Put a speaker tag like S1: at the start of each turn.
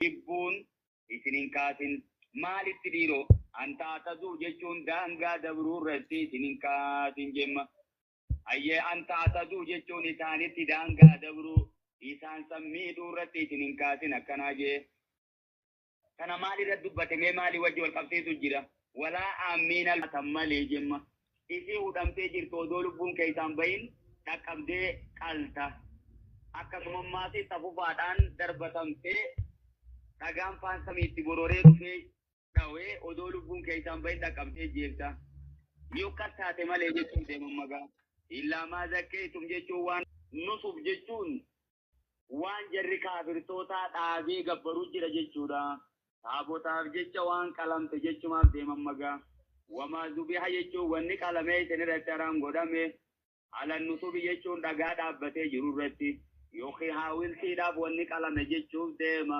S1: Ibbuun isinin kaasin maalitti dhiiroo anta tazuu jechuun daangaa dabruu irratti isinin kaasin jemma. Ayyee anta tazuu jechuun isaanitti daangaa dabruu isaan sammii duurratti isinin kaasin akkanaa jee. Kana maalirra dubbatamee maali wajji wal qabsiisu jira. Walaa aamiina tammalee jemma. Isii hudhamtee jirtu odoo lubbuun keessaan bahin dhaqqabdee qalta. Akkasumammaatti tafufaadhaan darbatamtee dhagaan faan samiitti bororee dhufee dhawee odoo lubbuun keessaan bahin dhaqqabdee jeerta. Yoo qattaate malee jechuun deeman magaa. Illaa maa zakkeetum jechuun waan nusuuf jechuun waan jarri kaafirtootaa dhaabee gabbaruu jira jechuudha. Taabotaaf jecha waan qalamte jechumaaf deeman magaa. Wama zubiha jechuun wanni qalamee isin irratti haraan godhame alan nusubi jechuun dhagaa dhaabbatee jiru irratti yookiin haawiltiidhaaf wanni qalame jechuun deema.